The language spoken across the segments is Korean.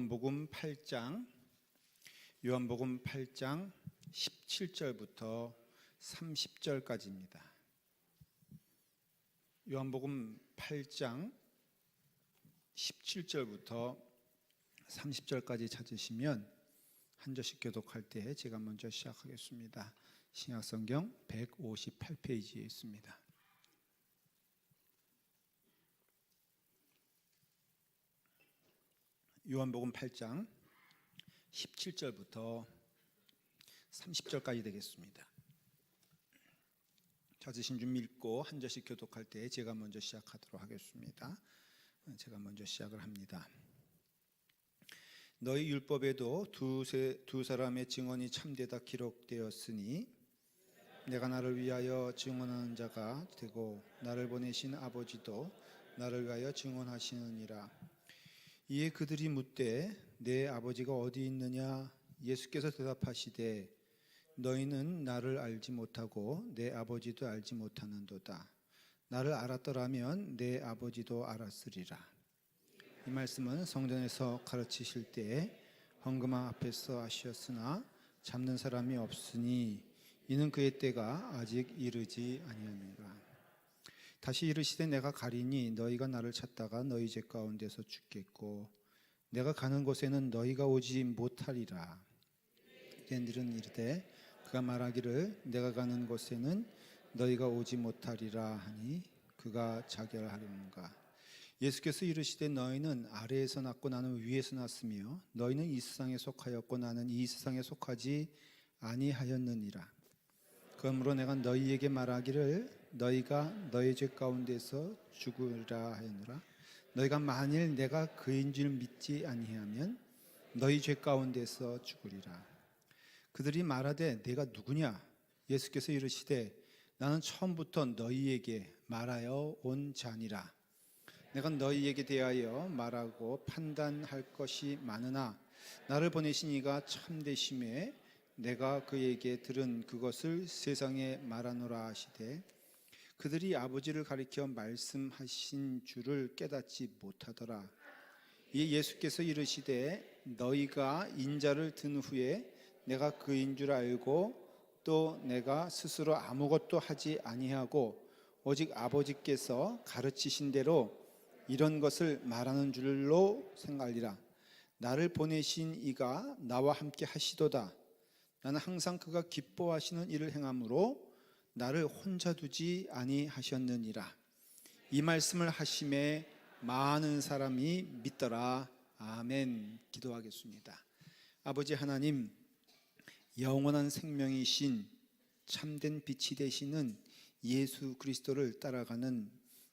요한복음 8장 17절부터 30절까지입니다. 요한복음 8장 17절부터 30절까지 찾으시면 한 절씩 교독할 때 제가 먼저 시작하겠습니다. 신약성경 158페이지에 있습니다. 요한복음 8장 17절부터 30절까지 되겠습니다. 찾으신 줄 믿고 한 절씩 교독할 때 제가 먼저 시작하도록 하겠습니다. 제가 먼저 시작을 합니다. 너희 율법에도 두 사람의 증언이 참되다 기록되었으니 내가 나를 위하여 증언하는 자가 되고 나를 보내신 아버지도 나를 위하여 증언하시느니라. 이에 그들이 묻되 내 아버지가 어디 있느냐? 예수께서 대답하시되 너희는 나를 알지 못하고 내 아버지도 알지 못하는도다. 나를 알았더라면 내 아버지도 알았으리라. 이 말씀은 성전에서 가르치실 때에 헌금함 앞에서 하셨으나 잡는 사람이 없으니 이는 그의 때가 아직 이르지 아니하니라. 다시 이르시되 내가 가리니 너희가 나를 찾다가 너희 집 가운데서 죽겠고 내가 가는 곳에는 너희가 오지 못하리라. 그들은 이르되 그가 말하기를 내가 가는 곳에는 너희가 오지 못하리라 하니 그가 자결하려는가. 예수께서 이르시되 너희는 아래에서 났고 나는 위에서 났으며 너희는 이 세상에 속하였고 나는 이 세상에 속하지 아니하였느니라. 그러므로 내가 너희에게 말하기를 너희가 너희 죄 가운데서 죽으리라 하였노라. 너희가 만일 내가 그인 줄 믿지 아니하면 너희 죄 가운데서 죽으리라. 그들이 말하되 내가 누구냐? 예수께서 이르시되 나는 처음부터 너희에게 말하여 온 자니라. 내가 너희에게 대하여 말하고 판단할 것이 많으나 나를 보내신 이가 참되심에 내가 그에게 들은 그것을 세상에 말하노라 하시되 그들이 아버지를 가리켜 말씀하신 줄을 깨닫지 못하더라. 이에 예수께서 이르시되 너희가 인자를 든 후에 내가 그인 줄 알고 또 내가 스스로 아무것도 하지 아니하고 오직 아버지께서 가르치신 대로 이런 것을 말하는 줄로 생각하리라. 나를 보내신 이가 나와 함께 하시도다. 나는 항상 그가 기뻐하시는 일을 행함으로 나를 혼자 두지 아니하셨느니라. 이 말씀을 하심에 많은 사람이 믿더라. 아멘. 기도하겠습니다. 아버지 하나님, 영원한 생명이신 참된 빛이 되시는 예수 그리스도를 따라가는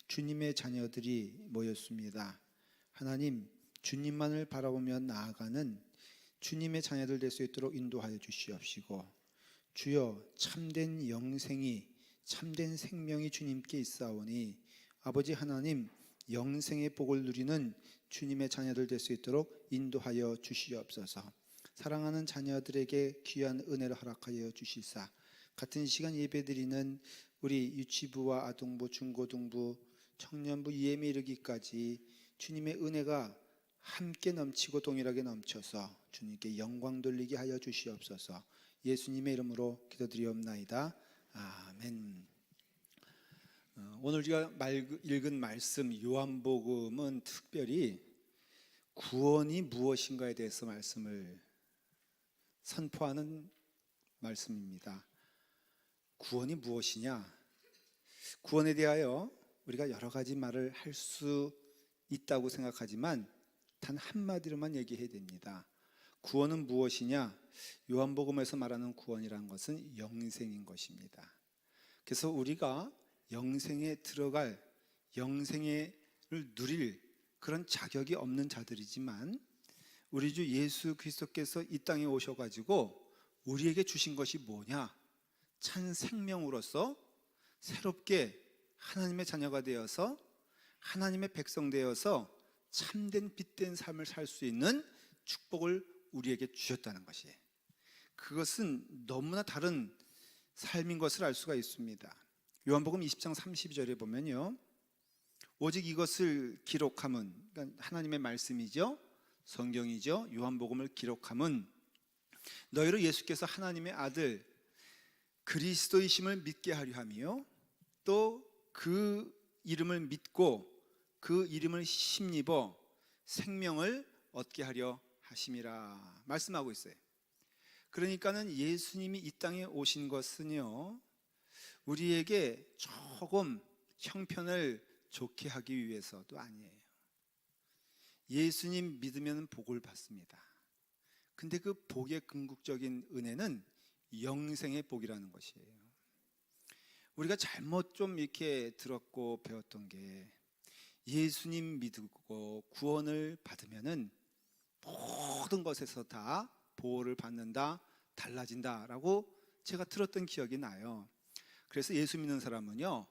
주님의 자녀들이 모였습니다. 하나님, 주님만을 바라보며 나아가는 주님의 자녀들 될 수 있도록 인도하여 주시옵시고 주여 참된 영생이 참된 생명이 주님께 있사오니 아버지 하나님 영생의 복을 누리는 주님의 자녀들 될 수 있도록 인도하여 주시옵소서. 사랑하는 자녀들에게 귀한 은혜를 허락하여 주시사 같은 시간 예배드리는 우리 유치부와 아동부, 중고등부, 청년부 예매 이르기까지 주님의 은혜가 함께 넘치고 동일하게 넘쳐서 주님께 영광 돌리게 하여 주시옵소서. 예수님의 이름으로 기도드리옵나이다. 아멘. 오늘 우리가 읽은 말씀 요한복음은 특별히 구원이 무엇인가에 대해서 말씀을 선포하는 말씀입니다. 구원이 무엇이냐? 구원에 대하여 우리가 여러 가지 말을 할 수 있다고 생각하지만 단 한마디로만 얘기해야 됩니다. 구원은 무엇이냐? 요한복음에서 말하는 구원이라는 것은 영생인 것입니다. 그래서 우리가 영생에 들어갈, 영생을 누릴 그런 자격이 없는 자들이지만 우리 주 예수 그리스도께서 이 땅에 오셔가지고 우리에게 주신 것이 뭐냐? 찬 생명으로서 새롭게 하나님의 자녀가 되어서 하나님의 백성 되어서 참된 빛된 삶을 살 수 있는 축복을 우리에게 주셨다는 것이에요. 그것은 너무나 다른 삶인 것을 알 수가 있습니다. 요한복음 20장 32절에 보면요, 오직 이것을 기록함은, 그러니까 하나님의 말씀이죠, 성경이죠. 요한복음을 기록함은 너희로 예수께서 하나님의 아들 그리스도이심을 믿게 하려 하며 또 그 이름을 믿고 그 이름을 힘입어 생명을 얻게 하려 하심이라 말씀하고 있어요. 그러니까는 예수님이 이 땅에 오신 것은요, 우리에게 조금 형편을 좋게 하기 위해서도 아니에요. 예수님 믿으면 복을 받습니다. 근데 그 복의 궁극적인 은혜는 영생의 복이라는 것이에요. 우리가 잘못 좀 이렇게 들었고 배웠던 게, 예수님 믿고 구원을 받으면은 모든 것에서 다 보호를 받는다, 달라진다라고 제가 들었던 기억이 나요. 그래서 예수 믿는 사람은요,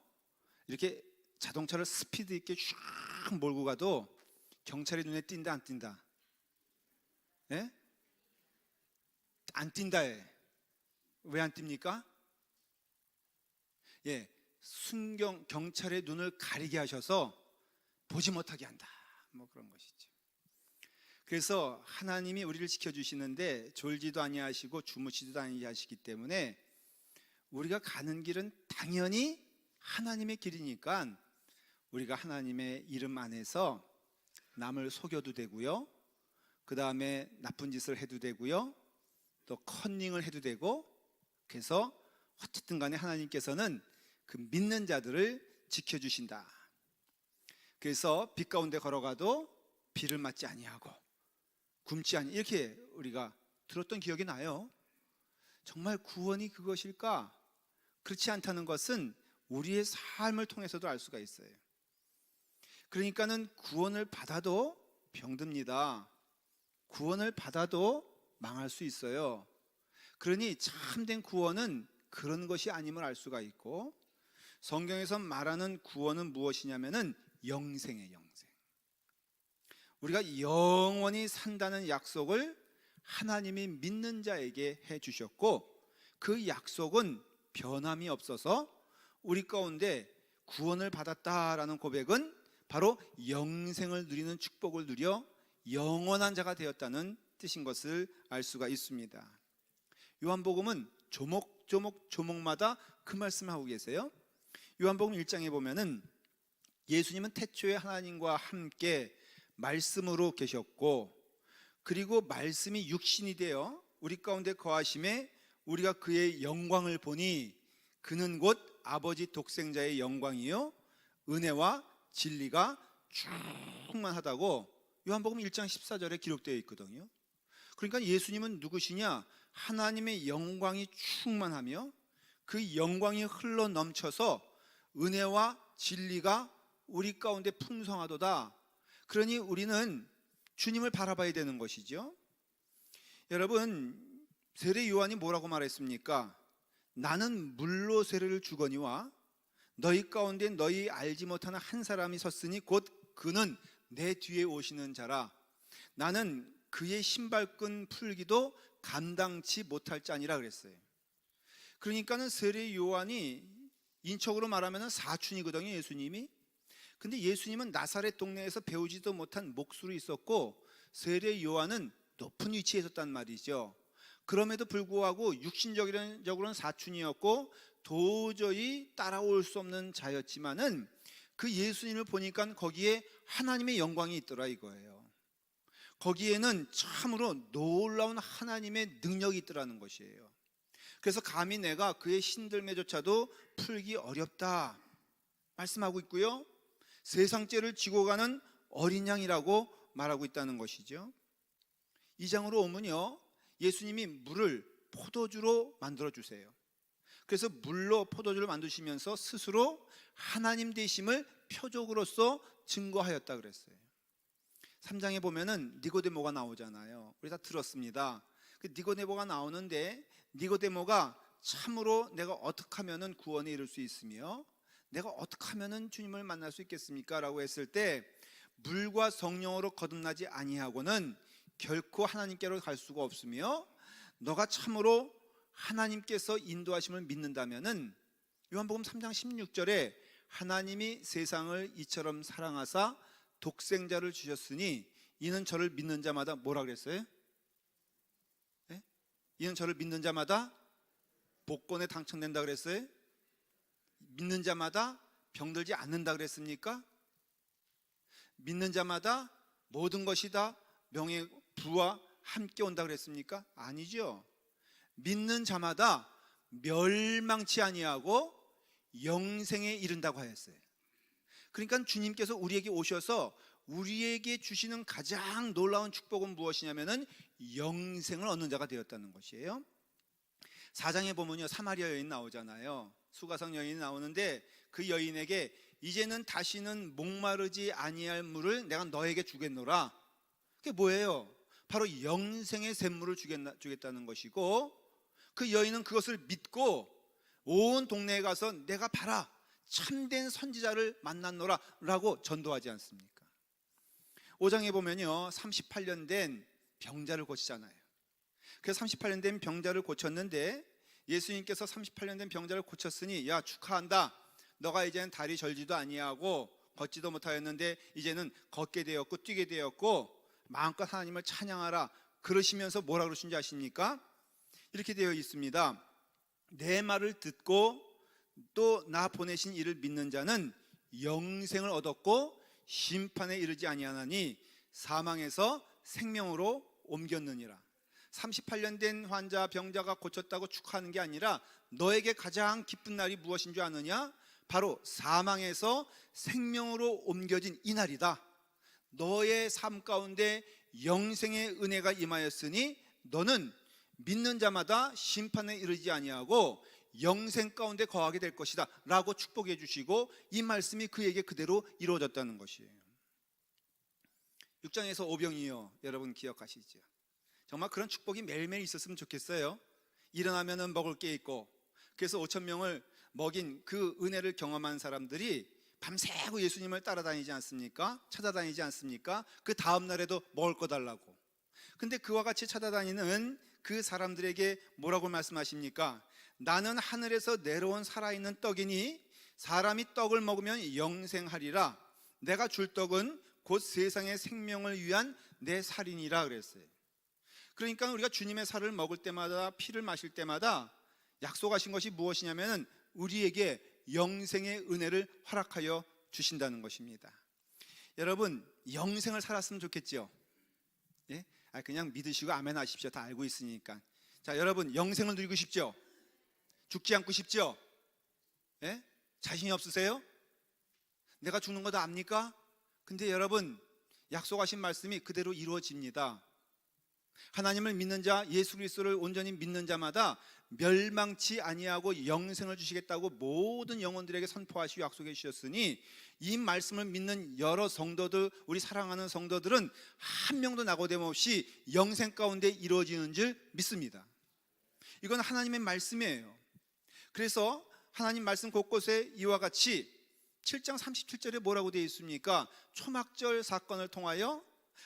이렇게 자동차를 스피드 있게 쫙 몰고 가도 경찰이 눈에 띈다 안 띈다? 예? 안 띈다 해. 왜 안 띕니까? 예, 경찰의 눈을 가리게 하셔서 보지 못하게 한다, 뭐 그런 것이죠. 그래서 하나님이 우리를 지켜주시는데 졸지도 아니하시고 주무시지도 아니하시기 때문에 우리가 가는 길은 당연히 하나님의 길이니까 우리가 하나님의 이름 안에서 남을 속여도 되고요, 그 다음에 나쁜 짓을 해도 되고요, 또 컨닝을 해도 되고, 그래서 어쨌든 간에 하나님께서는 그 믿는 자들을 지켜주신다. 그래서 빛 가운데 걸어가도 비를 맞지 아니하고 굶지 아니, 이렇게 우리가 들었던 기억이 나요. 정말 구원이 그것일까? 그렇지 않다는 것은 우리의 삶을 통해서도 알 수가 있어요. 그러니까는 구원을 받아도 병듭니다. 구원을 받아도 망할 수 있어요. 그러니 참된 구원은 그런 것이 아님을 알 수가 있고, 성경에서 말하는 구원은 무엇이냐면은 영생이에요. 영생. 우리가 영원히 산다는 약속을 하나님이 믿는 자에게 해주셨고, 그 약속은 변함이 없어서 우리 가운데 구원을 받았다라는 고백은 바로 영생을 누리는 축복을 누려 영원한 자가 되었다는 뜻인 것을 알 수가 있습니다. 요한복음은 조목마다 그 말씀하고 계세요. 요한복음 1장에 보면은 예수님은 태초에 하나님과 함께 말씀으로 계셨고, 그리고 말씀이 육신이 되어 우리 가운데 거하심에 우리가 그의 영광을 보니 그는 곧 아버지 독생자의 영광이요 은혜와 진리가 충만하다고 요한복음 1장 14절에 기록되어 있거든요. 그러니까 예수님은 누구시냐? 하나님의 영광이 충만하며 그 영광이 흘러 넘쳐서 은혜와 진리가 우리 가운데 풍성하도다. 그러니 우리는 주님을 바라봐야 되는 것이죠. 여러분, 세례 요한이 뭐라고 말했습니까? 나는 물로 세례를 주거니와 너희 가운데 너희 알지 못하는 한 사람이 섰으니 곧 그는 내 뒤에 오시는 자라. 나는 그의 신발끈 풀기도 감당치 못할 자니라 그랬어요. 그러니까는 세례 요한이 인척으로 말하면 사촌이거든요, 예수님이. 근데 예수님은 나사렛 동네에서 배우지도 못한 목수로 있었고, 세례 요한은 높은 위치에 있었단 말이죠. 그럼에도 불구하고 육신적으로는 사촌이었고 도저히 따라올 수 없는 자였지만은 그 예수님을 보니까 거기에 하나님의 영광이 있더라 이거예요. 거기에는 참으로 놀라운 하나님의 능력이 있더라는 것이에요. 그래서 감히 내가 그의 신들매조차도 풀기 어렵다 말씀하고 있고요, 세상 죄를 지고 가는 어린 양이라고 말하고 있다는 것이죠. 이 장으로 오면요, 예수님이 물을 포도주로 만들어 주세요. 그래서 물로 포도주를 만드시면서 스스로 하나님 되심을 표적으로서 증거하였다 그랬어요. 3장에 보면은 니고데모가 나오잖아요. 우리 다 들었습니다. 그 니고데모가 나오는데, 니고데모가 참으로 내가 어떻게 하면은 구원에 이를 수 있으며 내가 어떻게 하면은 주님을 만날 수 있겠습니까? 라고 했을 때, 물과 성령으로 거듭나지 아니하고는 결코 하나님께로 갈 수가 없으며, 너가 참으로 하나님께서 인도하심을 믿는다면은 요한복음 3장 16절에 하나님이 세상을 이처럼 사랑하사 독생자를 주셨으니 이는 저를 믿는 자마다 뭐라 그랬어요? 네? 이는 저를 믿는 자마다 복권에 당첨된다 그랬어요? 믿는 자마다 병들지 않는다 그랬습니까? 믿는 자마다 모든 것이 다 명예, 부와 함께 온다 그랬습니까? 아니죠. 믿는 자마다 멸망치 아니하고 영생에 이른다고 하였어요. 그러니까 주님께서 우리에게 오셔서 우리에게 주시는 가장 놀라운 축복은 무엇이냐면은 영생을 얻는 자가 되었다는 것이에요. 4장에 보면요, 사마리아 여인 나오잖아요. 수가성 여인이 나오는데 그 여인에게 이제는 다시는 목마르지 아니할 물을 내가 너에게 주겠노라. 그게 뭐예요? 바로 영생의 샘물을 주겠다는 것이고, 그 여인은 그것을 믿고 온 동네에 가서 내가 봐라, 참된 선지자를 만났노라 라고 전도하지 않습니까? 5장에 보면요, 38년 된 병자를 고치잖아요. 그래서 38년 된 병자를 고쳤는데 예수님께서 38년 된 병자를 고쳤으니 야, 축하한다, 너가 이제는 다리 절지도 아니하고 걷지도 못하였는데 이제는 걷게 되었고 뛰게 되었고 마음껏 하나님을 찬양하라. 그러시면서 뭐라 그러신지 아십니까? 이렇게 되어 있습니다. 내 말을 듣고 또 나 보내신 이를 믿는 자는 영생을 얻었고 심판에 이르지 아니하나니 사망에서 생명으로 옮겼느니라. 38년 된 환자, 병자가 고쳤다고 축하하는 게 아니라 너에게 가장 기쁜 날이 무엇인 줄 아느냐? 바로 사망에서 생명으로 옮겨진 이 날이다. 너의 삶 가운데 영생의 은혜가 임하였으니 너는 믿는 자마다 심판에 이르지 아니하고 영생 가운데 거하게 될 것이다 라고 축복해 주시고, 이 말씀이 그에게 그대로 이루어졌다는 것이에요. 6장에서 오병이어, 여러분 기억하시죠? 정말 그런 축복이 매일매일 있었으면 좋겠어요. 일어나면은 먹을 게 있고, 그래서 5천 명을 먹인 그 은혜를 경험한 사람들이 밤새고 예수님을 따라다니지 않습니까? 찾아다니지 않습니까? 그 다음 날에도 먹을 거 달라고. 근데 그와 같이 찾아다니는 그 사람들에게 뭐라고 말씀하십니까? 나는 하늘에서 내려온 살아있는 떡이니 사람이 떡을 먹으면 영생하리라. 내가 줄 떡은 곧 세상의 생명을 위한 내 살이니라 그랬어요. 그러니까 우리가 주님의 살을 먹을 때마다, 피를 마실 때마다 약속하신 것이 무엇이냐면 우리에게 영생의 은혜를 허락하여 주신다는 것입니다. 여러분, 영생을 살았으면 좋겠죠? 예? 그냥 믿으시고 아멘 하십시오. 다 알고 있으니까. 자, 여러분, 영생을 누리고 싶죠? 죽지 않고 싶죠? 예? 자신이 없으세요? 내가 죽는 것도 압니까? 근데 여러분, 약속하신 말씀이 그대로 이루어집니다. 하나님을 믿는 자, 예수 그리스도를 온전히 믿는 자마다 멸망치 아니하고 영생을 주시겠다고 모든 영혼들에게 선포하시고 약속해 주셨으니, 이 말씀을 믿는 여러 성도들, 우리 사랑하는 성도들은 한 명도 낙오됨 없이 영생 가운데 이루어지는 줄 믿습니다. 이건 하나님의 말씀이에요. 그래서 하나님 말씀 곳곳에 이와 같이 7장 37절에 뭐라고 되어 있습니까? 초막절 사건을 통하여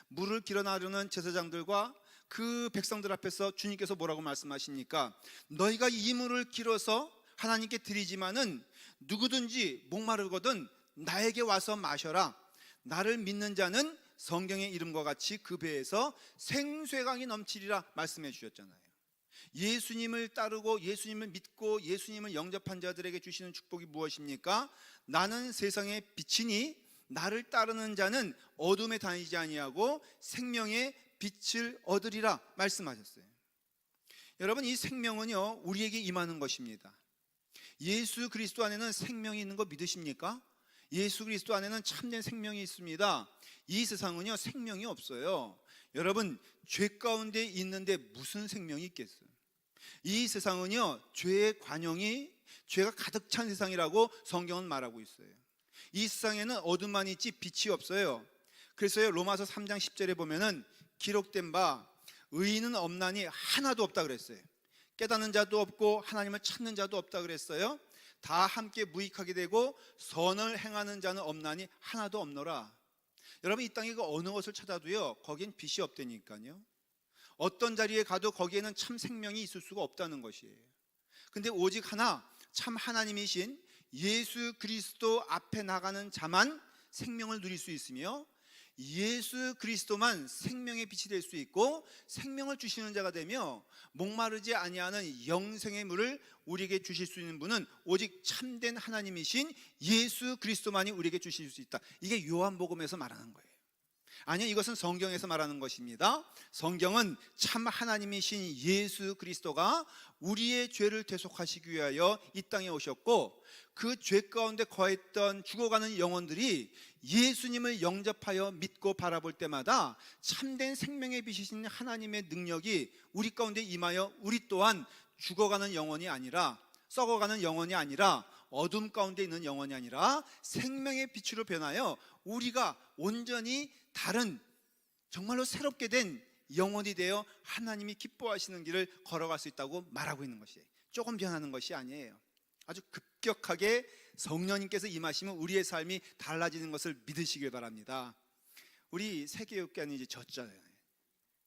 물을 길어 나르는 제사장들과 그 백성들 앞에서 주님께서 뭐라고 말씀하십니까? 너희가 이 물을 길어서 하나님께 드리지만은 누구든지 목마르거든 나에게 와서 마셔라. 나를 믿는 자는 성경의 이름과 같이 그 배에서 생수의 강이 넘치리라 말씀해 주셨잖아요. 예수님을 따르고 예수님을 믿고 예수님을 영접한 자들에게 주시는 축복이 무엇입니까? 나는 세상의 빛이니 나를 따르는 자는 어둠에 다니지 아니하고 생명의 빛을 얻으리라 말씀하셨어요. 여러분, 이 생명은요 우리에게 임하는 것입니다. 예수 그리스도 안에는 생명이 있는 거 믿으십니까? 예수 그리스도 안에는 참된 생명이 있습니다. 이 세상은요 생명이 없어요. 여러분, 죄 가운데 있는데 무슨 생명이 있겠어요? 이 세상은요 죄의 관용이, 죄가 가득 찬 세상이라고 성경은 말하고 있어요. 이 세상에는 어둠만 있지 빛이 없어요. 그래서요 로마서 3장 10절에 보면은 기록된 바 의인은 없나니 하나도 없다 그랬어요. 깨닫는 자도 없고 하나님을 찾는 자도 없다 그랬어요. 다 함께 무익하게 되고 선을 행하는 자는 없나니 하나도 없노라. 여러분, 이 땅에 어느 것을 찾아도요 거긴 빛이 없다니까요. 어떤 자리에 가도 거기에는 참 생명이 있을 수가 없다는 것이에요. 근데 오직 하나, 참 하나님이신 예수 그리스도 앞에 나가는 자만 생명을 누릴 수 있으며, 예수 그리스도만 생명의 빛이 될 수 있고 생명을 주시는 자가 되며 목마르지 아니하는 영생의 물을 우리에게 주실 수 있는 분은 오직 참된 하나님이신 예수 그리스도만이 우리에게 주실 수 있다. 이게 요한복음에서 말하는 거예요. 아니요, 이것은 성경에서 말하는 것입니다. 성경은 참 하나님이신 예수 그리스도가 우리의 죄를 대속하시기 위하여 이 땅에 오셨고 그 죄 가운데 거했던 죽어가는 영혼들이 예수님을 영접하여 믿고 바라볼 때마다 참된 생명의 빛이신 하나님의 능력이 우리 가운데 임하여 우리 또한 죽어가는 영혼이 아니라 썩어가는 영혼이 아니라 어둠 가운데 있는 영혼이 아니라 생명의 빛으로 변하여 우리가 온전히 다른 정말로 새롭게 된 영혼이 되어 하나님이 기뻐하시는 길을 걸어갈 수 있다고 말하고 있는 것이에요. 조금 변하는 것이 아니에요. 아주 급격하게 성령님께서 임하시면 우리의 삶이 달라지는 것을 믿으시길 바랍니다. 우리 세계역관이 이제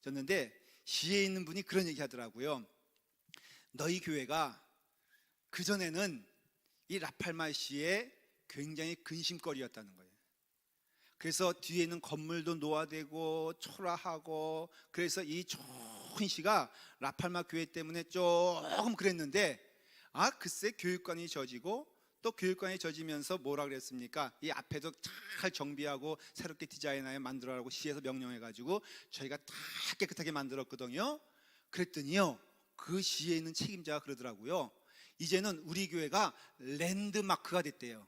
졌는데 시에 있는 분이 그런 얘기 하더라고요. 너희 교회가 그전에는 이 라팔마시에 굉장히 근심거리였다는 거예요. 그래서 뒤에 있는 건물도 노화되고 초라하고 그래서 이 좋은 시가 라팔마 교회 때문에 조금 그랬는데 글쎄 교육관이 져지고 또 교육관이 져지면서 뭐라 그랬습니까? 이 앞에도 잘 정비하고 새롭게 디자인하여 만들어라고 시에서 명령해가지고 저희가 다 깨끗하게 만들었거든요. 그랬더니요 그 시에 있는 책임자가 그러더라고요. 이제는 우리 교회가 랜드마크가 됐대요.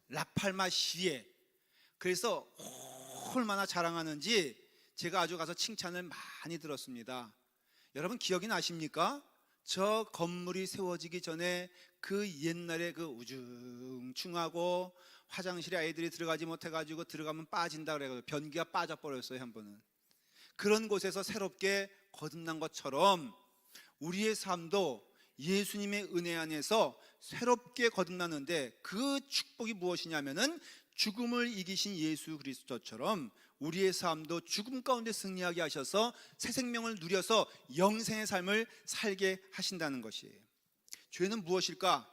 라팔마 시에. 그래서 얼마나 자랑하는지 제가 아주 가서 칭찬을 많이 들었습니다. 여러분 기억이 나십니까? 저 건물이 세워지기 전에 그 옛날에 그 우중충하고 화장실에 아이들이 들어가지 못해가지고 들어가면 빠진다 그래가지고 변기가 빠져버렸어요. 한 번은 그런 곳에서 새롭게 거듭난 것처럼 우리의 삶도 예수님의 은혜 안에서 새롭게 거듭나는데 그 축복이 무엇이냐면은 죽음을 이기신 예수 그리스도처럼 우리의 삶도 죽음 가운데 승리하게 하셔서 새 생명을 누려서 영생의 삶을 살게 하신다는 것이에요. 죄는 무엇일까?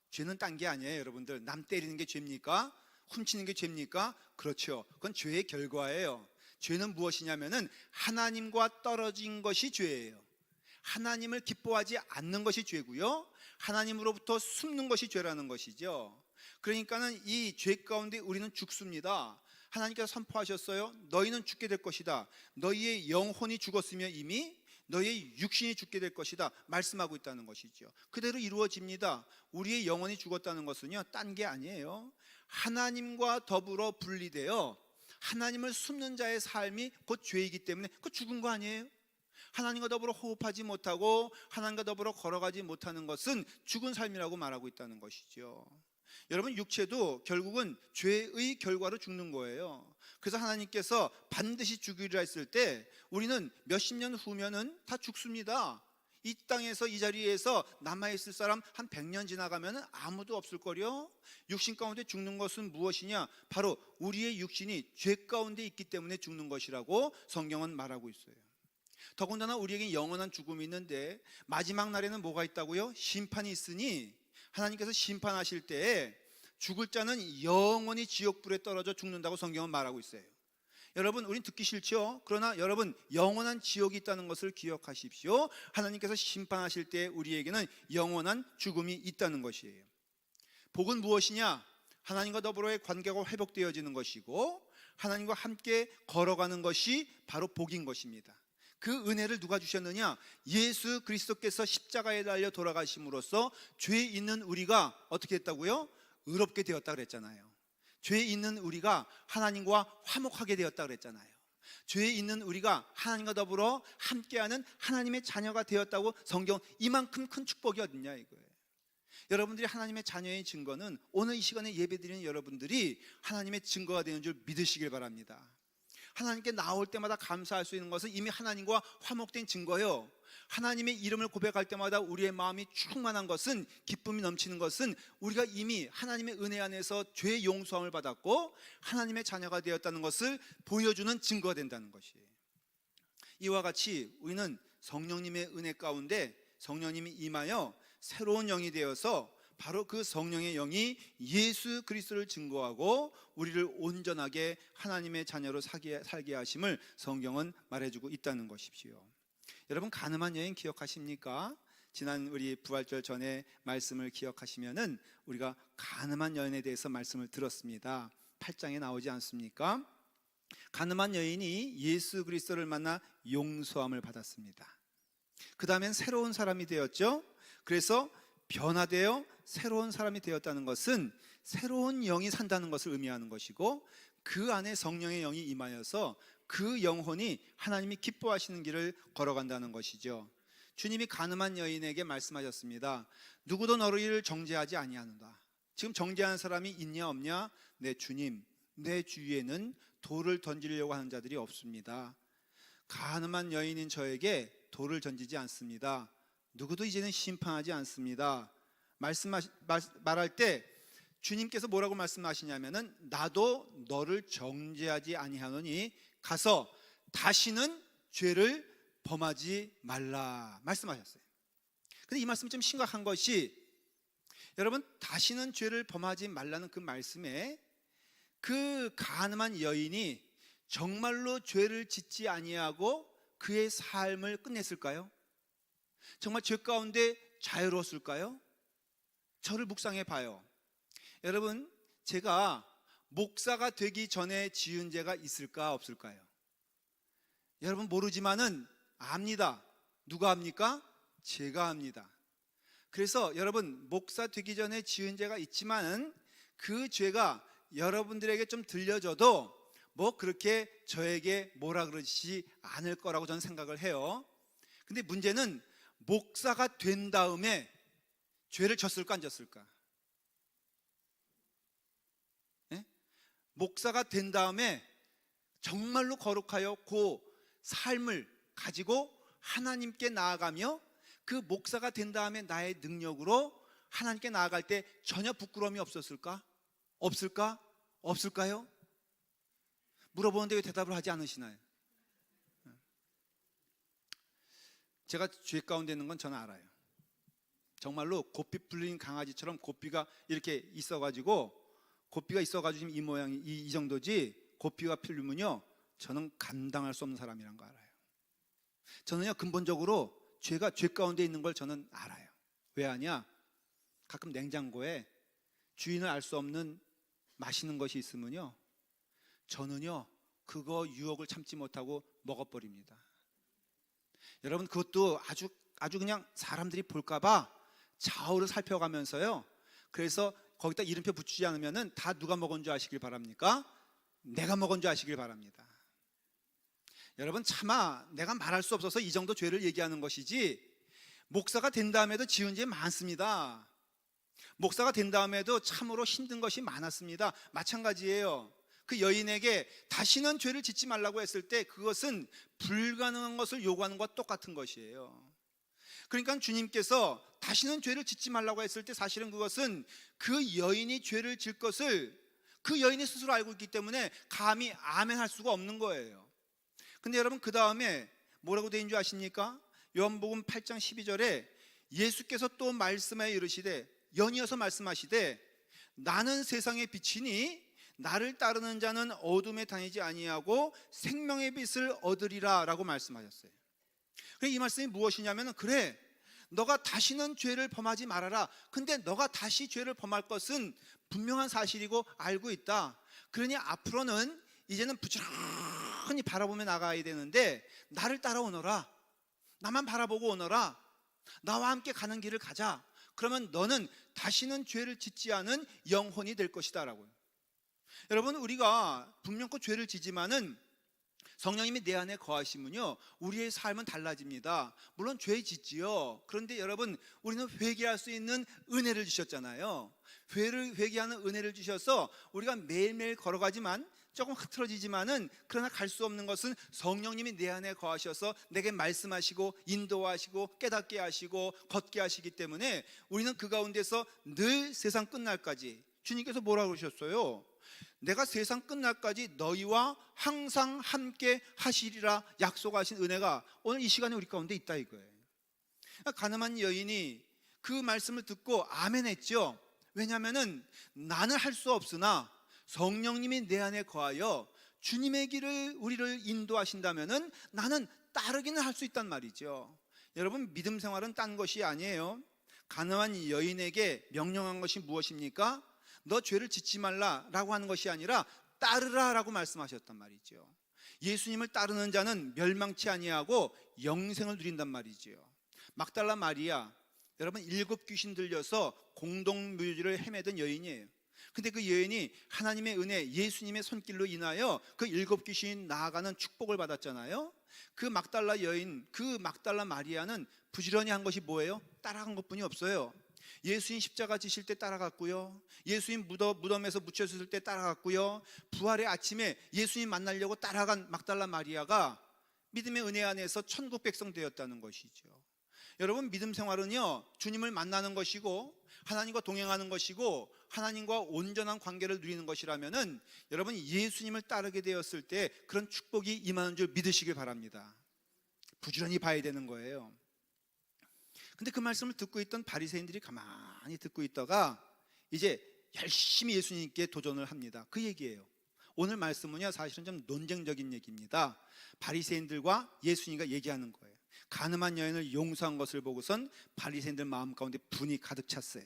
죄는 딴 게 아니에요. 여러분들 남 때리는 게 죄입니까? 훔치는 게 죄입니까? 그렇죠. 그건 죄의 결과예요. 죄는 무엇이냐면은 하나님과 떨어진 것이 죄예요. 하나님을 기뻐하지 않는 것이 죄고요, 하나님으로부터 숨는 것이 죄라는 것이죠. 그러니까는 이 죄 가운데 우리는 죽습니다. 하나님께서 선포하셨어요. 너희는 죽게 될 것이다. 너희의 영혼이 죽었으며 이미 너희의 육신이 죽게 될 것이다 말씀하고 있다는 것이죠. 그대로 이루어집니다. 우리의 영혼이 죽었다는 것은요 딴 게 아니에요. 하나님과 더불어 분리되어 하나님을 숨는 자의 삶이 곧 죄이기 때문에 그 죽은 거 아니에요? 하나님과 더불어 호흡하지 못하고 하나님과 더불어 걸어가지 못하는 것은 죽은 삶이라고 말하고 있다는 것이죠. 여러분 육체도 결국은 죄의 결과로 죽는 거예요. 그래서 하나님께서 반드시 죽이리라 했을 때 우리는 몇십 년 후면은 다 죽습니다. 이 땅에서 이 자리에서 남아있을 사람 한 100년 지나가면 아무도 없을 거요. 육신 가운데 죽는 것은 무엇이냐? 바로 우리의 육신이 죄 가운데 있기 때문에 죽는 것이라고 성경은 말하고 있어요. 더군다나 우리에게 영원한 죽음이 있는데 마지막 날에는 뭐가 있다고요? 심판이 있으니 하나님께서 심판하실 때에 죽을 자는 영원히 지옥불에 떨어져 죽는다고 성경은 말하고 있어요. 여러분 우린 듣기 싫죠? 그러나 여러분 영원한 지옥이 있다는 것을 기억하십시오. 하나님께서 심판하실 때 우리에게는 영원한 죽음이 있다는 것이에요. 복은 무엇이냐? 하나님과 더불어의 관계가 회복되어지는 것이고 하나님과 함께 걸어가는 것이 바로 복인 것입니다. 그 은혜를 누가 주셨느냐? 예수 그리스도께서 십자가에 달려 돌아가심으로써 죄 있는 우리가 어떻게 했다고요? 의롭게 되었다 그랬잖아요. 죄 있는 우리가 하나님과 화목하게 되었다 그랬잖아요. 죄 있는 우리가 하나님과 더불어 함께하는 하나님의 자녀가 되었다고 성경 이만큼 큰 축복이 어딨냐 이거예요. 여러분들이 하나님의 자녀의 증거는 오늘 이 시간에 예배드리는 여러분들이 하나님의 증거가 되는 줄 믿으시길 바랍니다. 하나님께 나올 때마다 감사할 수 있는 것은 이미 하나님과 화목된 증거요, 하나님의 이름을 고백할 때마다 우리의 마음이 충만한 것은, 기쁨이 넘치는 것은 우리가 이미 하나님의 은혜 안에서 죄의 용서함을 받았고 하나님의 자녀가 되었다는 것을 보여주는 증거가 된다는 것이에요. 이와 같이 우리는 성령님의 은혜 가운데 성령님이 임하여 새로운 영이 되어서 바로 그 성령의 영이 예수 그리스도를 증거하고 우리를 온전하게 하나님의 자녀로 살게 하심을 성경은 말해주고 있다는 것이지요. 여러분, 가늠한 여인 기억하십니까? 지난 우리 부활절 전에 말씀을 기억하시면은 우리가 가늠한 여인에 대해서 말씀을 들었습니다. 8장에 나오지 않습니까? 가늠한 여인이 예수 그리스도를 만나 용서함을 받았습니다. 그 다음엔 새로운 사람이 되었죠. 그래서 변화되어 새로운 사람이 되었다는 것은 새로운 영이 산다는 것을 의미하는 것이고, 그 안에 성령의 영이 임하여서 그 영혼이 하나님이 기뻐하시는 길을 걸어간다는 것이죠. 주님이 가늠한 여인에게 말씀하셨습니다. 누구도 너를 정죄하지 아니하노라. 지금 정죄하는 사람이 있냐 없냐? 네, 주님, 내 주위에는 돌을 던지려고 하는 자들이 없습니다. 가늠한 여인인 저에게 돌을 던지지 않습니다. 누구도 이제는 심판하지 않습니다. 말할 때 주님께서 뭐라고 말씀하시냐면은 나도 너를 정죄하지 아니하노니 가서 다시는 죄를 범하지 말라 말씀하셨어요. 근데 이 말씀이 좀 심각한 것이, 여러분, 다시는 죄를 범하지 말라는 그 말씀에 그 가늠한 여인이 정말로 죄를 짓지 아니하고 그의 삶을 끝냈을까요? 정말 죄 가운데 자유로웠을까요? 저를 묵상해 봐요. 여러분, 제가 목사가 되기 전에 지은 죄가 있을까 없을까요? 여러분, 모르지만은 압니다. 누가 합니까? 제가 합니다. 그래서 여러분, 목사 되기 전에 지은 죄가 있지만 그 죄가 여러분들에게 좀 들려져도 뭐 그렇게 저에게 뭐라 그러지 않을 거라고 저는 생각을 해요. 근데 문제는 목사가 된 다음에 죄를 졌을까 안 졌을까? 네? 목사가 된 다음에 정말로 거룩하여 그 삶을 가지고 하나님께 나아가며 그 목사가 된 다음에 나의 능력으로 하나님께 나아갈 때 전혀 부끄러움이 없었을까? 없을까? 없을까요? 물어보는데 왜 대답을 하지 않으시나요? 제가 죄 가운데 있는 건 저는 알아요. 정말로 고삐 풀린 강아지처럼 고삐가 이렇게 있어가지고, 고삐가 있어가지고 지금 이 모양이 이 정도지, 고삐가 풀리면요 저는 감당할 수 없는 사람이란 거 알아요. 저는요 근본적으로 죄가 죄 가운데 있는 걸 저는 알아요. 왜 아냐? 가끔 냉장고에 주인을 알 수 없는 맛있는 것이 있으면요 저는요 그거 유혹을 참지 못하고 먹어버립니다. 여러분, 그것도 아주 그냥 사람들이 볼까봐 좌우를 살펴가면서요, 그래서 거기다 이름표 붙이지 않으면은 다 누가 먹은 줄 아시길 바랍니까? 내가 먹은 줄 아시길 바랍니다. 여러분, 차마 내가 말할 수 없어서 이 정도 죄를 얘기하는 것이지, 목사가 된 다음에도 지은 죄 많습니다. 목사가 된 다음에도 참으로 힘든 것이 많았습니다. 마찬가지예요. 그 여인에게 다시는 죄를 짓지 말라고 했을 때 그것은 불가능한 것을 요구하는 것과 똑같은 것이에요. 그러니까 주님께서 다시는 죄를 짓지 말라고 했을 때 사실은 그것은 그 여인이 죄를 질 것을 그 여인이 스스로 알고 있기 때문에 감히 아멘할 수가 없는 거예요. 근데 여러분, 그 다음에 뭐라고 되어 있는 줄 아십니까? 요한복음 8장 12절에 예수께서 또 말씀하여 이르시되, 연이어서 말씀하시되, 나는 세상의 빛이니 나를 따르는 자는 어둠에 다니지 아니하고 생명의 빛을 얻으리라 라고 말씀하셨어요. 이 말씀이 무엇이냐면, 그래, 너가 다시는 죄를 범하지 말아라. 근데 너가 다시 죄를 범할 것은 분명한 사실이고 알고 있다. 그러니 앞으로는 이제는 부지런히 바라보며 나가야 되는데 나를 따라오너라. 나만 바라보고 오너라. 나와 함께 가는 길을 가자. 그러면 너는 다시는 죄를 짓지 않은 영혼이 될 것이다 라고요. 여러분, 우리가 분명코 죄를 지지만은 성령님이 내 안에 거하시면요 우리의 삶은 달라집니다. 물론 죄 짓지요. 그런데 여러분, 우리는 회개할 수 있는 은혜를 주셨잖아요. 회개하는 은혜를 주셔서 우리가 매일매일 걸어가지만 조금 흐트러지지만은, 그러나 갈 수 없는 것은 성령님이 내 안에 거하셔서 내게 말씀하시고 인도하시고 깨닫게 하시고 걷게 하시기 때문에 우리는 그 가운데서 늘 세상 끝날까지, 주님께서 뭐라고 그러셨어요? 내가 세상 끝날까지 너희와 항상 함께 하시리라 약속하신 은혜가 오늘 이 시간에 우리 가운데 있다 이거예요. 가늠한 여인이 그 말씀을 듣고 아멘 했죠. 왜냐하면 나는 할 수 없으나 성령님이 내 안에 거하여 주님의 길을 우리를 인도하신다면 나는 따르기는 할 수 있단 말이죠. 여러분, 믿음 생활은 딴 것이 아니에요. 가늠한 여인에게 명령한 것이 무엇입니까? 너 죄를 짓지 말라라고 하는 것이 아니라 따르라라고 말씀하셨단 말이죠. 예수님을 따르는 자는 멸망치 아니하고 영생을 누린단 말이죠. 막달라 마리아, 여러분 7 귀신 들려서 공동묘지를 헤매던 여인이에요. 근데 그 여인이 하나님의 은혜, 예수님의 손길로 인하여 그 7 귀신이 나아가는 축복을 받았잖아요. 그 막달라 여인, 그 막달라 마리아는 부지런히 한 것이 뭐예요? 따라간 것뿐이 없어요. 예수님 십자가 지실 때 따라갔고요, 예수님 무덤에서 묻혀졌을 때 따라갔고요, 부활의 아침에 예수님 만나려고 따라간 막달라 마리아가 믿음의 은혜 안에서 천국 백성 되었다는 것이죠. 여러분, 믿음 생활은요, 주님을 만나는 것이고 하나님과 동행하는 것이고 하나님과 온전한 관계를 누리는 것이라면은 여러분, 예수님을 따르게 되었을 때 그런 축복이 임하는 줄 믿으시길 바랍니다. 부지런히 봐야 되는 거예요. 근데 그 말씀을 듣고 있던 바리새인들이 가만히 듣고 있다가 이제 열심히 예수님께 도전을 합니다. 그 얘기예요. 오늘 말씀은요, 사실은 좀 논쟁적인 얘기입니다. 바리새인들과 예수님과 얘기하는 거예요. 가늠한 여인을 용서한 것을 보고선 바리새인들 마음 가운데 분이 가득 찼어요.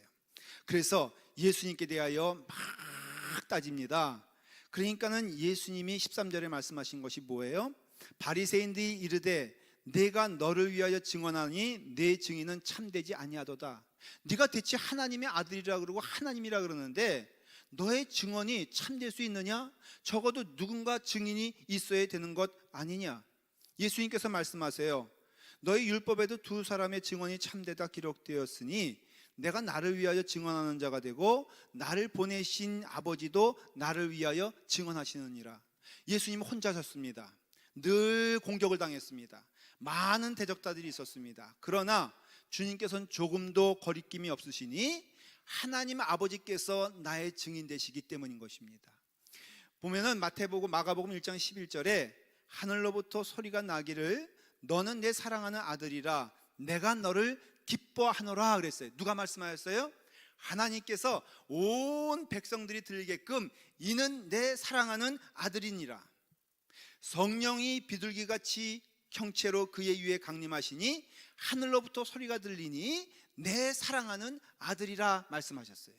그래서 예수님께 대하여 막 따집니다. 그러니까는 예수님이 13절에 말씀하신 것이 뭐예요? 바리새인들이 이르되 내가 너를 위하여 증언하니 내 증인은 참되지 아니하도다. 네가 대체 하나님의 아들이라 그러고 하나님이라 그러는데 너의 증언이 참될 수 있느냐? 적어도 누군가 증인이 있어야 되는 것 아니냐? 예수님께서 말씀하세요. 너희 율법에도 2 사람의 증언이 참되다 기록되었으니 내가 나를 위하여 증언하는 자가 되고 나를 보내신 아버지도 나를 위하여 증언하시느니라. 예수님 혼자셨습니다. 늘 공격을 당했습니다. 많은 대적자들이 있었습니다. 그러나 주님께서는 조금도 거리낌이 없으시니 하나님 아버지께서 나의 증인 되시기 때문인 것입니다. 보면은 마태복음, 마가복음 1장 11절에 하늘로부터 소리가 나기를 너는 내 사랑하는 아들이라 내가 너를 기뻐하노라 그랬어요. 누가 말씀하셨어요? 하나님께서 온 백성들이 들리게끔 이는 내 사랑하는 아들이니라. 성령이 비둘기같이 형체로 그의 위에 강림하시니 하늘로부터 소리가 들리니 내 사랑하는 아들이라 말씀하셨어요.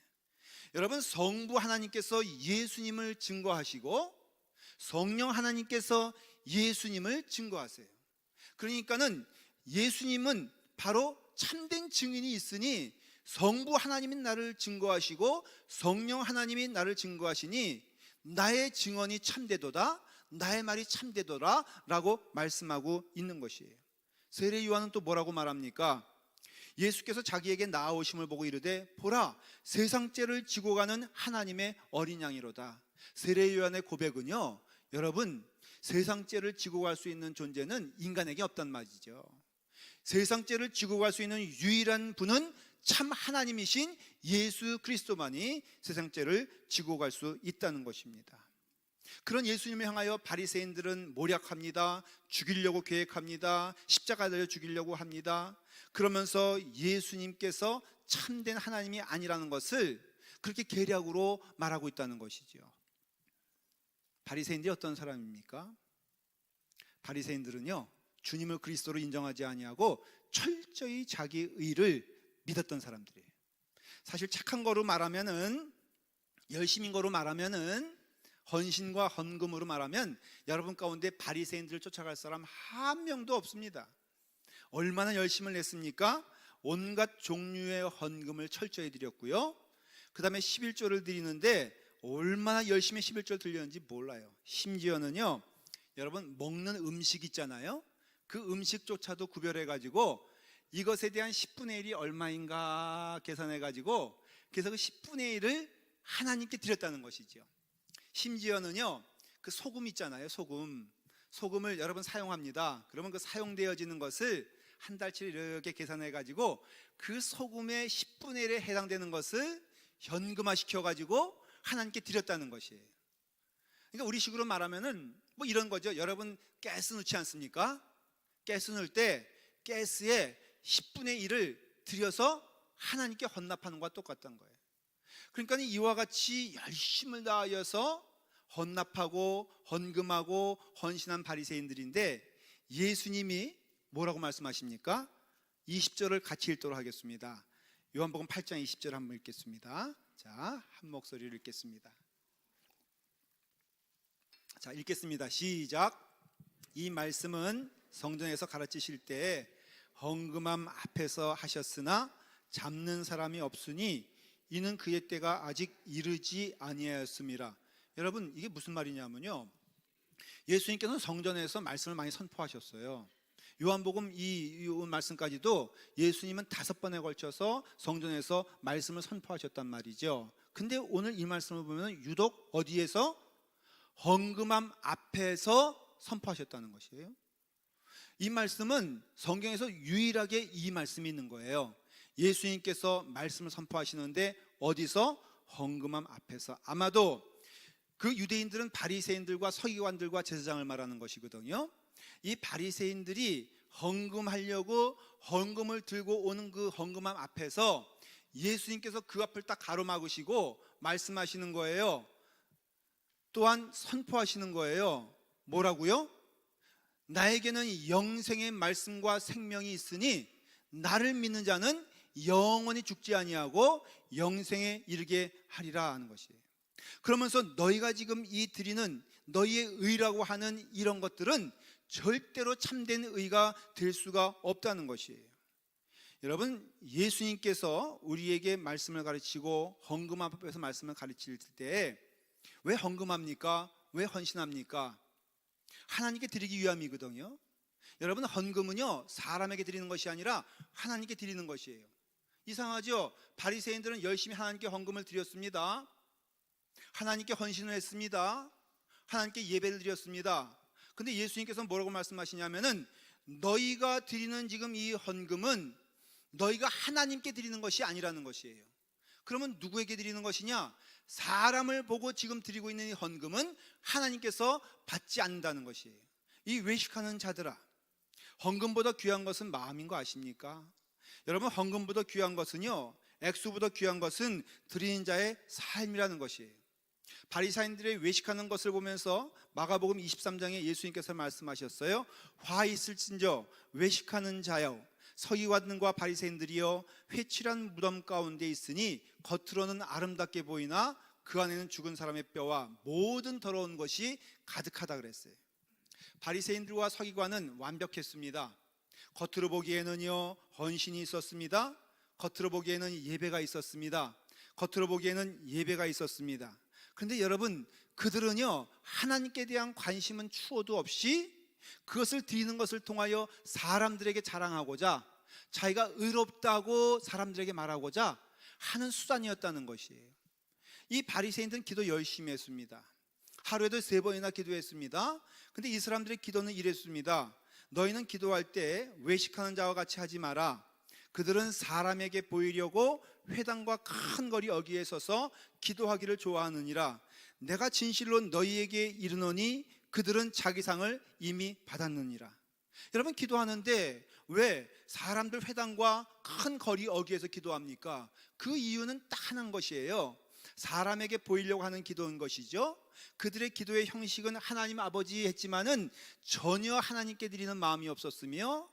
여러분, 성부 하나님께서 예수님을 증거하시고 성령 하나님께서 예수님을 증거하세요. 그러니까는 예수님은 바로 참된 증인이 있으니 성부 하나님이 나를 증거하시고 성령 하나님이 나를 증거하시니 나의 증언이 참되도다, 나의 말이 참되더라 라고 말씀하고 있는 것이에요. 세례 요한은 또 뭐라고 말합니까? 예수께서 자기에게 나아오심을 보고 이르되 보라 세상 죄를 지고 가는 하나님의 어린 양이로다. 세례 요한의 고백은요, 여러분, 세상 죄를 지고 갈 수 있는 존재는 인간에게 없단 말이죠. 세상 죄를 지고 갈 수 있는 유일한 분은 참 하나님이신 예수 그리스도만이 세상 죄를 지고 갈 수 있다는 것입니다. 그런 예수님을 향하여 바리새인들은 모략합니다. 죽이려고 계획합니다. 십자가 달려 죽이려고 합니다. 그러면서 예수님께서 참된 하나님이 아니라는 것을 그렇게 계략으로 말하고 있다는 것이죠. 바리새인들이 어떤 사람입니까? 바리새인들은요, 주님을 그리스도로 인정하지 아니하고 철저히 자기 의를 믿었던 사람들이에요. 사실 착한 거로 말하면은, 열심인 거로 말하면은, 헌신과 헌금으로 말하면 여러분 가운데 바리새인들을 쫓아갈 사람 한 명도 없습니다. 얼마나 열심을 냈습니까? 온갖 종류의 헌금을 철저히 드렸고요, 그 다음에 11조를 드리는데 얼마나 열심히 11조를 드렸는지 몰라요. 심지어는요, 여러분 먹는 음식 있잖아요, 그 음식조차도 구별해가지고 이것에 대한 10분의 1이 얼마인가 계산해가지고 그래서 그 10분의 1을 하나님께 드렸다는 것이죠. 심지어는요, 그 소금 있잖아요, 소금을 여러분 사용합니다. 그러면 그 사용되어지는 것을 한 달치 이렇게 계산해가지고 그 소금의 10분의 1에 해당되는 것을 현금화 시켜가지고 하나님께 드렸다는 것이에요. 그러니까 우리식으로 말하면은 뭐 이런 거죠. 여러분 가스 넣지 않습니까? 가스 넣을 때 가스에 10분의 1을 들여서 하나님께 헌납하는 것과 똑같다는 거예요. 그러니까 이와 같이 열심을 다하여서 헌납하고 헌금하고 헌신한 바리새인들인데 예수님이 뭐라고 말씀하십니까? 20절을 같이 읽도록 하겠습니다. 요한복음 8장 20절 한번 읽겠습니다. 자, 한 목소리로 읽겠습니다. 자, 읽겠습니다. 시작. 이 말씀은 성전에서 가르치실 때 헌금함 앞에서 하셨으나 잡는 사람이 없으니 이는 그의 때가 아직 이르지 아니하였음이라. 여러분, 이게 무슨 말이냐면요, 예수님께서는 성전에서 말씀을 많이 선포하셨어요. 요한복음 이 말씀까지도 예수님은 5번에 걸쳐서 성전에서 말씀을 선포하셨단 말이죠. 근데 오늘 이 말씀을 보면 유독 어디에서? 헌금함 앞에서 선포하셨다는 것이에요. 이 말씀은 성경에서 유일하게 이 말씀이 있는 거예요. 예수님께서 말씀을 선포하시는데 어디서? 헌금함 앞에서. 아마도 그 유대인들은 바리새인들과 서기관들과 제사장을 말하는 것이거든요. 이 바리새인들이 헌금하려고 헌금을 들고 오는 그 헌금함 앞에서 예수님께서 그 앞을 딱 가로막으시고 말씀하시는 거예요. 또한 선포하시는 거예요. 뭐라고요? 나에게는 영생의 말씀과 생명이 있으니 나를 믿는 자는 영원히 죽지 아니하고 영생에 이르게 하리라 하는 것이에요. 그러면서 너희가 지금 이 드리는 너희의 의라고 하는 이런 것들은 절대로 참된 의가 될 수가 없다는 것이에요. 여러분, 예수님께서 우리에게 말씀을 가르치고 헌금 앞에서 말씀을 가르칠 때 왜 헌금합니까? 왜 헌신합니까? 하나님께 드리기 위함이거든요. 여러분, 헌금은요 사람에게 드리는 것이 아니라 하나님께 드리는 것이에요. 이상하죠? 바리새인들은 열심히 하나님께 헌금을 드렸습니다. 하나님께 헌신을 했습니다. 하나님께 예배를 드렸습니다. 근데 예수님께서는 뭐라고 말씀하시냐면은 너희가 드리는 지금 이 헌금은 너희가 하나님께 드리는 것이 아니라는 것이에요. 그러면 누구에게 드리는 것이냐? 사람을 보고 지금 드리고 있는 이 헌금은 하나님께서 받지 않는다는 것이에요. 이 외식하는 자들아, 헌금보다 귀한 것은 마음인 거 아십니까? 여러분, 헌금보다 귀한 것은요, 액수보다 귀한 것은 드리는 자의 삶이라는 것이에요. 바리새인들의 외식하는 것을 보면서 마가복음 23장에 예수님께서 말씀하셨어요. 화 있을진저 외식하는 자여, 서기관과 바리새인들이여, 회칠한 무덤 가운데 있으니 겉으로는 아름답게 보이나 그 안에는 죽은 사람의 뼈와 모든 더러운 것이 가득하다 그랬어요. 바리새인들과 서기관은 완벽했습니다. 겉으로 보기에는요 헌신이 있었습니다. 겉으로 보기에는 예배가 있었습니다. 겉으로 보기에는 예배가 있었습니다. 그런데 여러분, 그들은요 하나님께 대한 관심은 추호도 없이 그것을 드리는 것을 통하여 사람들에게 자랑하고자, 자기가 의롭다고 사람들에게 말하고자 하는 수단이었다는 것이에요. 이 바리새인들은 기도 열심히 했습니다. 하루에도 3번이나 기도했습니다. 근데 이 사람들의 기도는 이랬습니다. 너희는 기도할 때 외식하는 자와 같이 하지 마라. 그들은 사람에게 보이려고 회당과 큰 거리 어귀에 서서 기도하기를 좋아하느니라. 내가 진실로 너희에게 이르노니 그들은 자기 상을 이미 받았느니라. 여러분, 기도하는데 왜 사람들 회당과 큰 거리 어귀에서 기도합니까? 그 이유는 딱 하나인 것이에요. 사람에게 보이려고 하는 기도인 것이죠. 그들의 기도의 형식은 하나님 아버지 했지만은 전혀 하나님께 드리는 마음이 없었으며,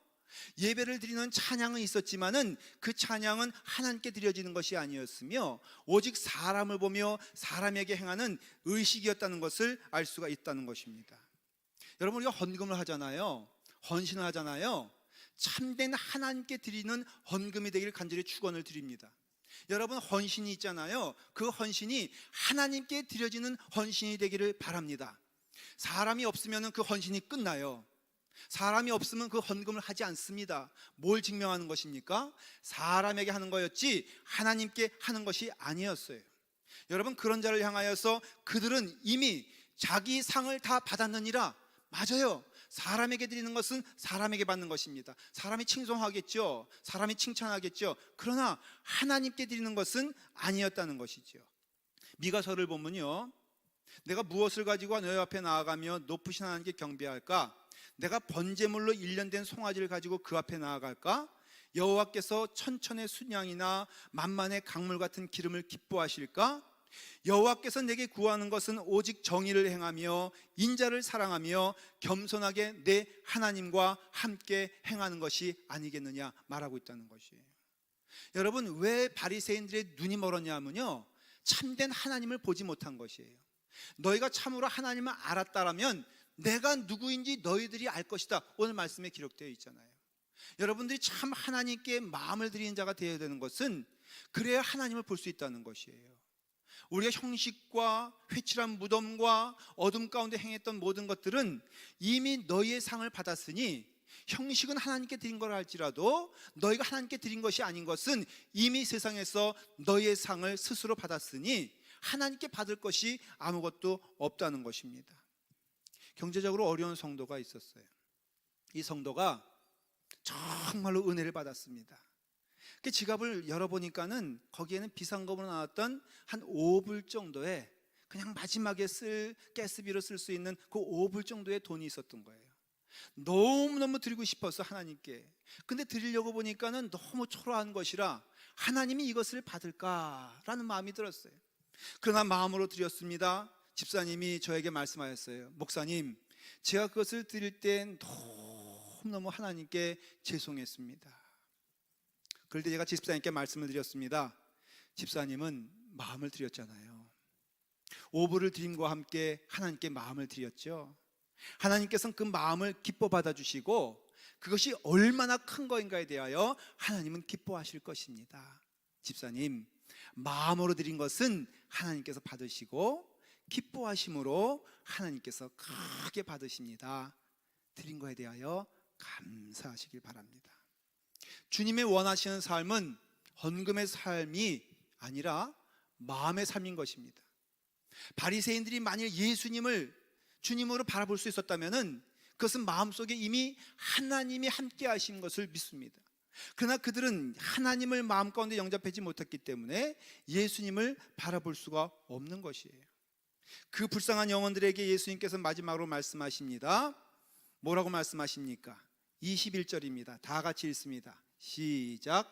예배를 드리는 찬양은 있었지만은 그 찬양은 하나님께 드려지는 것이 아니었으며, 오직 사람을 보며 사람에게 행하는 의식이었다는 것을 알 수가 있다는 것입니다. 여러분, 우리가 헌금을 하잖아요. 헌신을 하잖아요. 참된 하나님께 드리는 헌금이 되기를 간절히 축원을 드립니다. 여러분, 헌신이 있잖아요. 그 헌신이 하나님께 드려지는 헌신이 되기를 바랍니다. 사람이 없으면 그 헌신이 끝나요. 사람이 없으면 그 헌금을 하지 않습니다. 뭘 증명하는 것입니까? 사람에게 하는 거였지 하나님께 하는 것이 아니었어요. 여러분, 그런 자를 향하여서 그들은 이미 자기 상을 다 받았느니라. 맞아요. 사람에게 드리는 것은 사람에게 받는 것입니다. 사람이 칭송하겠죠. 사람이 칭찬하겠죠. 그러나 하나님께 드리는 것은 아니었다는 것이죠. 미가서를 보면요, 내가 무엇을 가지고 너희 앞에 나아가며 높으신 하나님께 경배할까? 내가 번제물로 일련된 송아지를 가지고 그 앞에 나아갈까? 여호와께서 천천의 순양이나 만만의 강물 같은 기름을 기뻐하실까? 여호와께서 내게 구하는 것은 오직 정의를 행하며 인자를 사랑하며 겸손하게 내 하나님과 함께 행하는 것이 아니겠느냐 말하고 있다는 것이에요. 여러분, 왜 바리새인들의 눈이 멀었냐면요, 참된 하나님을 보지 못한 것이에요. 너희가 참으로 하나님을 알았다라면 내가 누구인지 너희들이 알 것이다, 오늘 말씀에 기록되어 있잖아요. 여러분들이 참 하나님께 마음을 드리는 자가 되어야 되는 것은 그래야 하나님을 볼 수 있다는 것이에요. 우리가 형식과 회칠한 무덤과 어둠 가운데 행했던 모든 것들은 이미 너희의 상을 받았으니, 형식은 하나님께 드린 걸 할지라도 너희가 하나님께 드린 것이 아닌 것은 이미 세상에서 너희의 상을 스스로 받았으니 하나님께 받을 것이 아무것도 없다는 것입니다. 경제적으로 어려운 성도가 있었어요. 이 성도가 정말로 은혜를 받았습니다. 그 지갑을 열어보니까는 거기에는 비상금으로 나왔던 한 5불 정도의, 그냥 마지막에 쓸 가스비로 쓸 수 있는 그 5불 정도의 돈이 있었던 거예요. 너무너무 드리고 싶어서 하나님께. 근데 드리려고 보니까는 너무 초라한 것이라 하나님이 이것을 받을까라는 마음이 들었어요. 그러나 마음으로 드렸습니다. 집사님이 저에게 말씀하셨어요. 목사님, 제가 그것을 드릴 땐 너무너무 하나님께 죄송했습니다. 그럴 때 제가 집사님께 말씀을 드렸습니다. 집사님은 마음을 드렸잖아요. 5불을 드림과 함께 하나님께 마음을 드렸죠. 하나님께서는 그 마음을 기뻐 받아주시고 그것이 얼마나 큰 거인가에 대하여 하나님은 기뻐하실 것입니다. 집사님, 마음으로 드린 것은 하나님께서 받으시고 기뻐하심으로 하나님께서 크게 받으십니다. 드린 거에 대하여 감사하시길 바랍니다. 주님의 원하시는 삶은 헌금의 삶이 아니라 마음의 삶인 것입니다. 바리새인들이 만일 예수님을 주님으로 바라볼 수 있었다면 그것은 마음속에 이미 하나님이 함께 하신 것을 믿습니다. 그러나 그들은 하나님을 마음 가운데 영접하지 못했기 때문에 예수님을 바라볼 수가 없는 것이에요. 그 불쌍한 영혼들에게 예수님께서 마지막으로 말씀하십니다. 뭐라고 말씀하십니까? 21절입니다. 다 같이 읽습니다. 시작.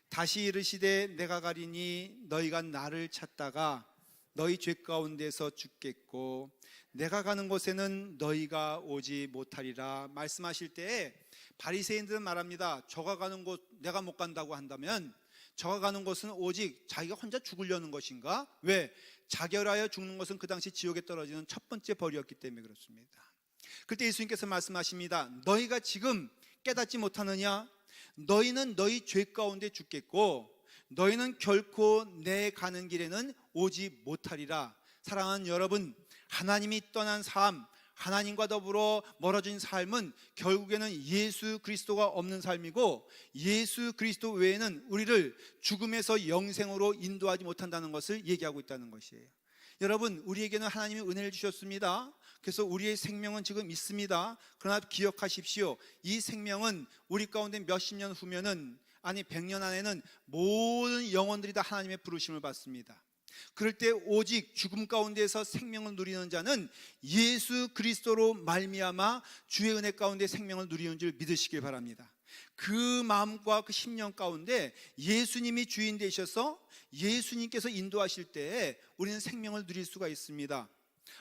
다시 이르시되 내가 가리니 너희가 나를 찾다가 너희 죄 가운데서 죽겠고 내가 가는 곳에는 너희가 오지 못하리라 말씀하실 때에 바리새인들은 말합니다. 저가 가는 곳, 내가 못 간다고 한다면 저가 가는 곳은 오직 자기가 혼자 죽으려는 것인가? 왜? 자결하여 죽는 것은 그 당시 지옥에 떨어지는 첫 번째 벌이었기 때문에 그렇습니다. 그때 예수님께서 말씀하십니다. 너희가 지금 깨닫지 못하느냐? 너희는 너희 죄 가운데 죽겠고 너희는 결코 내 가는 길에는 오지 못하리라. 사랑하는 여러분, 하나님이 떠난 삶, 하나님과 더불어 멀어진 삶은 결국에는 예수 그리스도가 없는 삶이고 예수 그리스도 외에는 우리를 죽음에서 영생으로 인도하지 못한다는 것을 얘기하고 있다는 것이에요. 여러분, 우리에게는 하나님이 은혜를 주셨습니다. 그래서 우리의 생명은 지금 있습니다. 그러나 기억하십시오. 이 생명은 우리 가운데 몇십 년 후면은, 아니 100년 안에는 모든 영혼들이 다 하나님의 부르심을 받습니다. 그럴 때 오직 죽음 가운데서 생명을 누리는 자는 예수 그리스도로 말미암아 주의 은혜 가운데 생명을 누리는 줄 믿으시길 바랍니다. 그 마음과 그 심령 가운데 예수님이 주인 되셔서 예수님께서 인도하실 때에 우리는 생명을 누릴 수가 있습니다.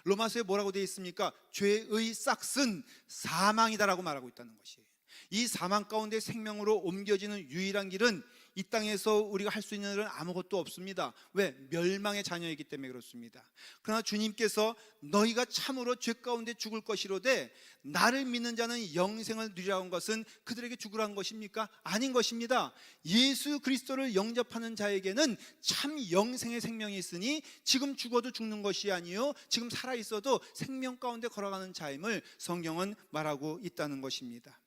로마서에 뭐라고 되어 있습니까? 죄의 싹은 사망이다라고 말하고 있다는 것이에요. 이 사망 가운데 생명으로 옮겨지는 유일한 길은 이 땅에서 우리가 할 수 있는 일은 아무것도 없습니다. 왜? 멸망의 자녀이기 때문에 그렇습니다. 그러나 주님께서 너희가 참으로 죄 가운데 죽을 것이로되 나를 믿는 자는 영생을 누리라는 것은 그들에게 죽으라는 것입니까? 아닌 것입니다. 예수 그리스도를 영접하는 자에게는 참 영생의 생명이 있으니 지금 죽어도 죽는 것이 아니요 지금 살아있어도 생명 가운데 걸어가는 자임을 성경은 말하고 있다는 것입니다.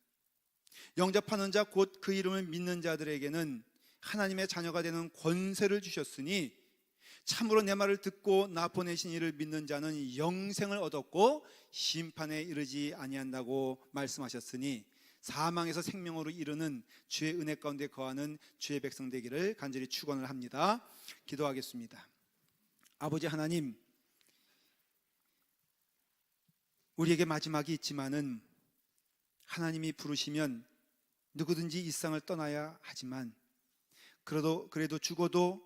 영접하는 자 곧 그 이름을 믿는 자들에게는 하나님의 자녀가 되는 권세를 주셨으니 참으로 내 말을 듣고 나 보내신 이를 믿는 자는 영생을 얻었고 심판에 이르지 아니한다고 말씀하셨으니 사망에서 생명으로 이르는 주의 은혜 가운데 거하는 주의 백성 되기를 간절히 축원을 합니다. 기도하겠습니다. 아버지 하나님, 우리에게 마지막이 있지만은 하나님이 부르시면 누구든지 이 세상을 떠나야 하지만 그래도 죽어도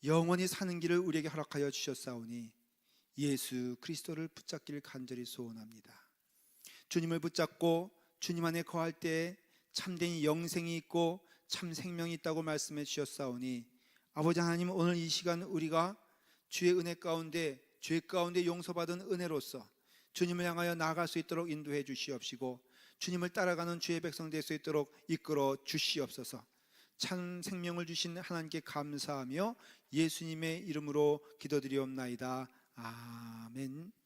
영원히 사는 길을 우리에게 허락하여 주셨사오니 예수 그리스도를 붙잡기를 간절히 소원합니다. 주님을 붙잡고 주님 안에 거할 때에 참된 영생이 있고 참 생명이 있다고 말씀해 주셨사오니 아버지 하나님, 오늘 이 시간 우리가 주의 은혜 가운데, 죄 가운데 용서받은 은혜로서 주님을 향하여 나아갈 수 있도록 인도해 주시옵시고 주님을 따라가는 주의 백성 될 수 있도록 이끌어 주시옵소서. 참 생명을 주신 하나님께 감사하며 예수님의 이름으로 기도드리옵나이다. 아멘.